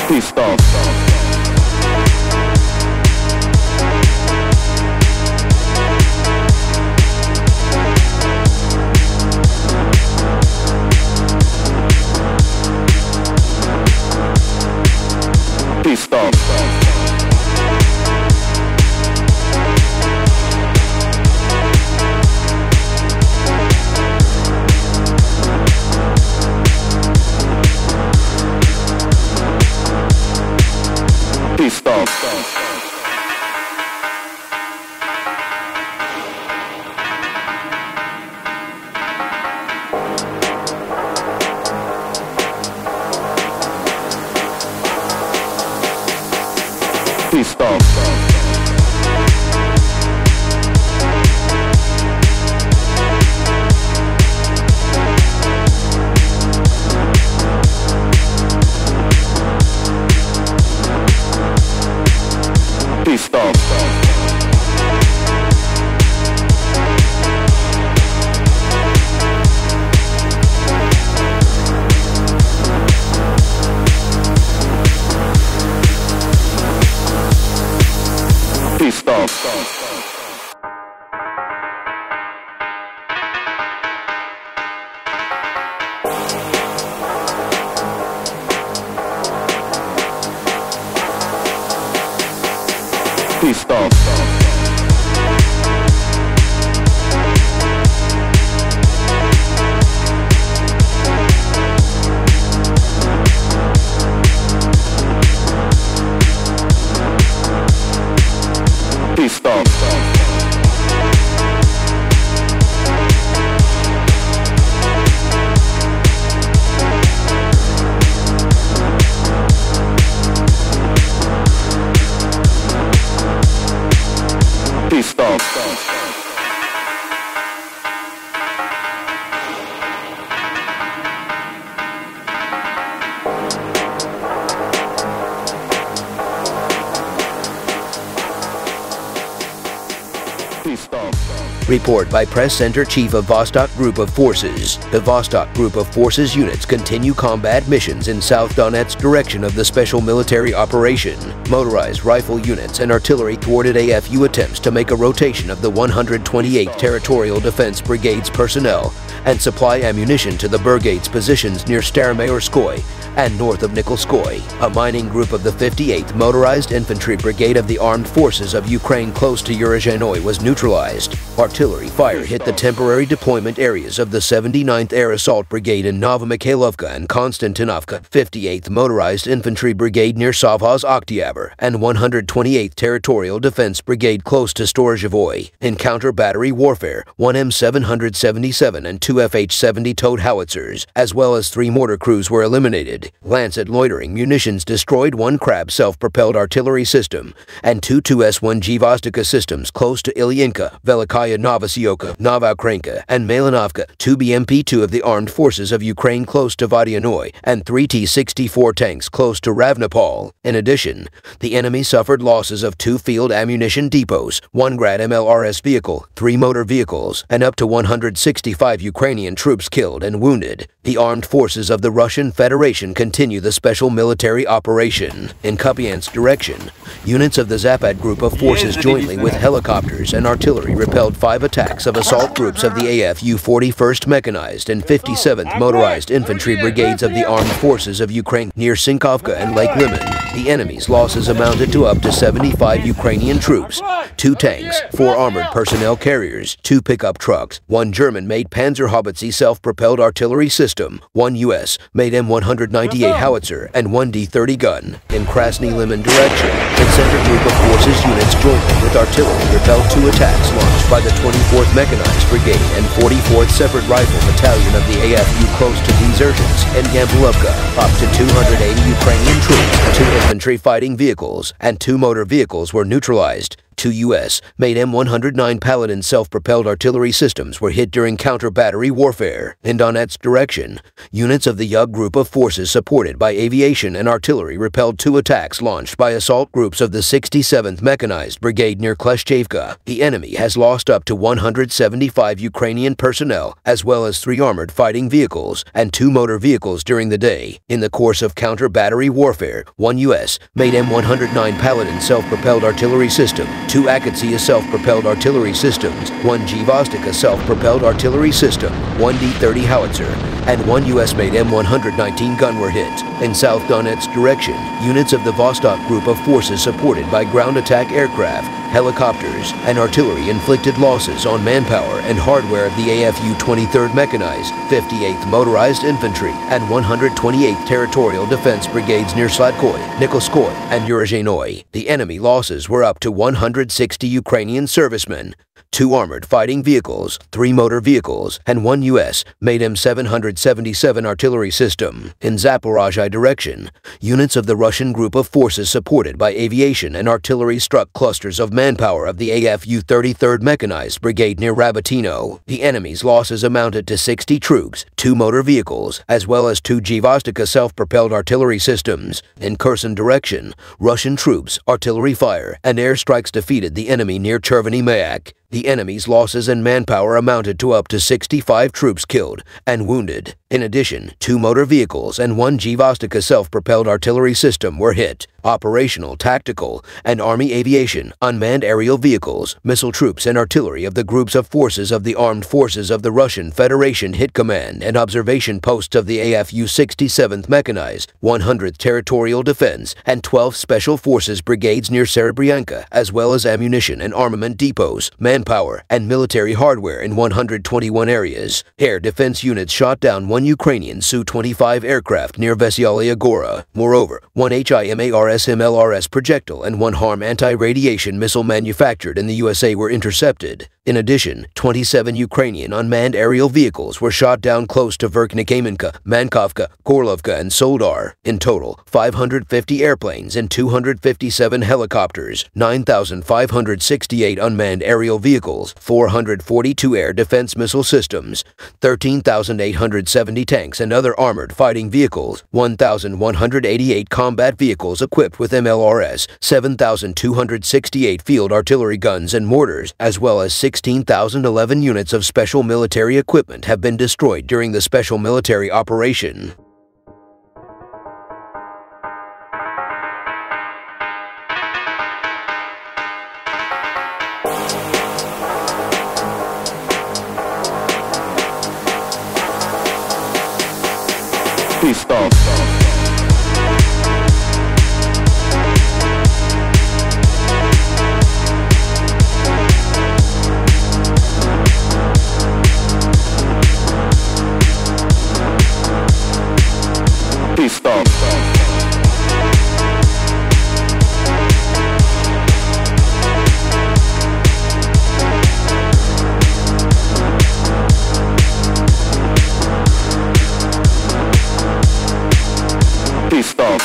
Pissed off. Pissed off. Pissed off. Pissed off. Pissed off. Pissed off. Pissed off. Pissed off. Pissed off. Pissed off. Report by Press Center Chief of Vostok Group of Forces. The Vostok Group of Forces units continue combat missions in South Donetsk direction of the Special Military Operation. Motorized rifle units and artillery thwarted AFU attempts to make a rotation of the 128th Territorial Defense Brigade's personnel and supply ammunition to the brigade's positions near Staromayorskoye and north of Nikolskoye. A mining group of the 58th Motorized Infantry Brigade of the Armed Forces of Ukraine close to Urozhenoye was neutralized. Artillery fire hit the temporary deployment areas of the 79th Air Assault Brigade in Novomikhailovka and Konstantinovka, 58th Motorized Infantry Brigade near Sovkhoz Oktyabar, and 128th Territorial Defense Brigade close to Storozhevoye. In counter-battery warfare, 1 M777 and 2 FH-70 towed howitzers, as well as 3 mortar crews were eliminated. Lancet loitering munitions destroyed 1 Krab self-propelled artillery system and 2 2S-1G Vostok systems close to Ilyinka, Velikaya Novosioka, Novoukranka, and Malinovka, 2 BMP-2 of the Armed Forces of Ukraine close to Vodyanoye, and 3 T-64 tanks close to Ravnopol. In addition, the enemy suffered losses of 2 field ammunition depots, 1 Grad MLRS vehicle, 3 motor vehicles, and up to 165 Ukrainian troops killed and wounded. The armed forces of the Russian Federation continue the special military operation. In Kupiansk direction, units of the Zapad Group of Forces jointly with helicopters and artillery repelled 5 attacks of assault groups of the AFU 41st Mechanized and 57th Motorized Infantry Brigades of the Armed Forces of Ukraine near Sinkovka and Lake Limon. The enemy's losses amounted to up to 75 Ukrainian troops, 2 tanks, 4 armored personnel carriers, 2 pickup trucks, 1 German-made Panzerhaubitze self-propelled artillery system, 1 U.S.-made M198 howitzer, and 1 D-30 gun. In Krasny Liman direction, the Center Group of Forces units jointly with artillery repelled 2 attacks launched by the 24th Mechanized Brigade and 44th Separate Rifle Battalion of the AFU close to Desertions and Gambulovka. Up to 280 Ukrainian troops, 2 infantry fighting vehicles, and 2 motor vehicles were neutralized. Two U.S.-made M109 Paladin self-propelled artillery systems were hit during counter-battery warfare. In Donetsk direction, units of the U-Boote group of forces supported by aviation and artillery repelled two attacks launched by assault groups of the 67th Mechanized Brigade near Kleshchevka. The enemy has lost up to 175 Ukrainian personnel, as well as 3 armored fighting vehicles and 2 motor vehicles during the day. In the course of counter-battery warfare, 1 U.S.-made M109 Paladin self-propelled artillery system, 2 Akatsiya self-propelled artillery systems, 1 G-Vostok self-propelled artillery system, 1 D-30 howitzer, and 1 U.S.-made M119 gun were hit. In South Donetsk direction, units of the Vostok group of forces supported by ground attack aircraft, helicopters, and artillery inflicted losses on manpower and hardware of the AFU 23rd Mechanized, 58th Motorized Infantry, and 128th Territorial Defense Brigades near Sladkoy, Nikolskoye, and Urozhenoye. The enemy losses were up to 160 Ukrainian servicemen, 2 armored fighting vehicles, 3 motor vehicles, and 1 U.S.-made M777 artillery system. In Zaporozhye direction, units of the Russian group of forces supported by aviation and artillery struck clusters of manpower of the AFU 33rd Mechanized Brigade near Rabatino. The enemy's losses amounted to 60 troops, 2 motor vehicles, as well as 2 G-Vostok self-propelled artillery systems. In Kherson direction, Russian troops, artillery fire, and airstrikes defeated the enemy near Chervony Mayak. The enemy's losses in manpower amounted to up to 65 troops killed and wounded. In addition, 2 motor vehicles and 1 G-Vostok self-propelled artillery system were hit. Operational, tactical, and Army aviation, unmanned aerial vehicles, missile troops, and artillery of the groups of forces of the Armed Forces of the Russian Federation hit command and observation posts of the AFU 67th Mechanized, 100th Territorial Defense, and 12th Special Forces brigades near Serebryanka, as well as ammunition and armament depots, manpower, and military hardware in 121 areas. Air defense units shot down 1 Ukrainian Su-25 aircraft near Vesyalia Gora. Moreover, 1 HIMARS-MLRS projectile and 1 HARM anti-radiation missile manufactured in the USA were intercepted. In addition, 27 Ukrainian unmanned aerial vehicles were shot down close to Verkhnekamenka, Mankovka, Gorlovka, and Soldar. In total, 550 airplanes and 257 helicopters, 9,568 unmanned aerial vehicles, 442 air defense missile systems, 13,870 tanks and other armored fighting vehicles, 1,188 combat vehicles equipped with MLRS, 7,268 field artillery guns and mortars, as well as 16,011 units of special military equipment have been destroyed during the special military operation. Please stop. Please stop. Please stop.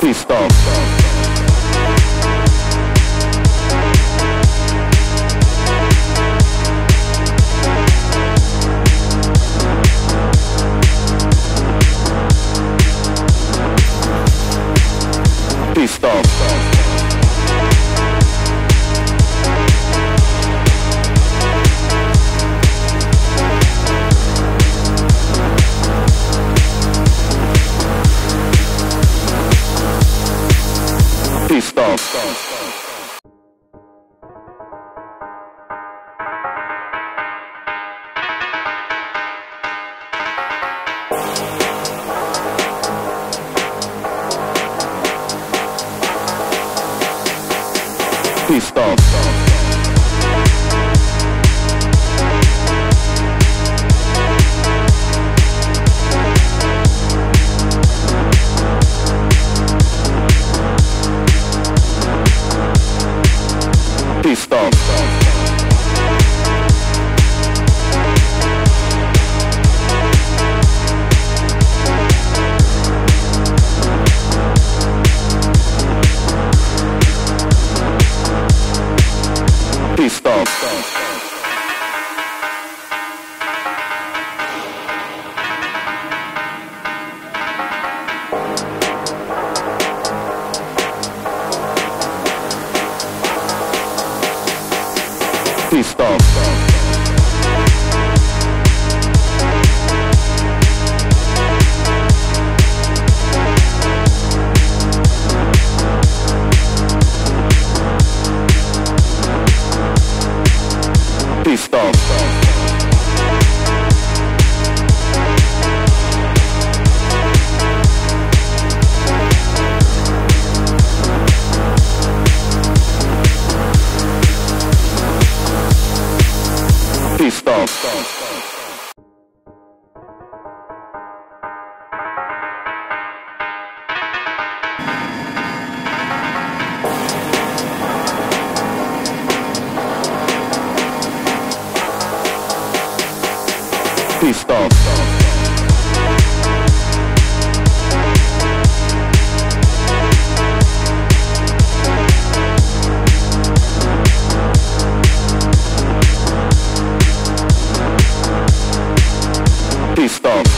Please stop. Please stop. Please stop. Please stop. Please stop. T-stop. T-stop. T-stop. T-stop. T-stop. T-stop.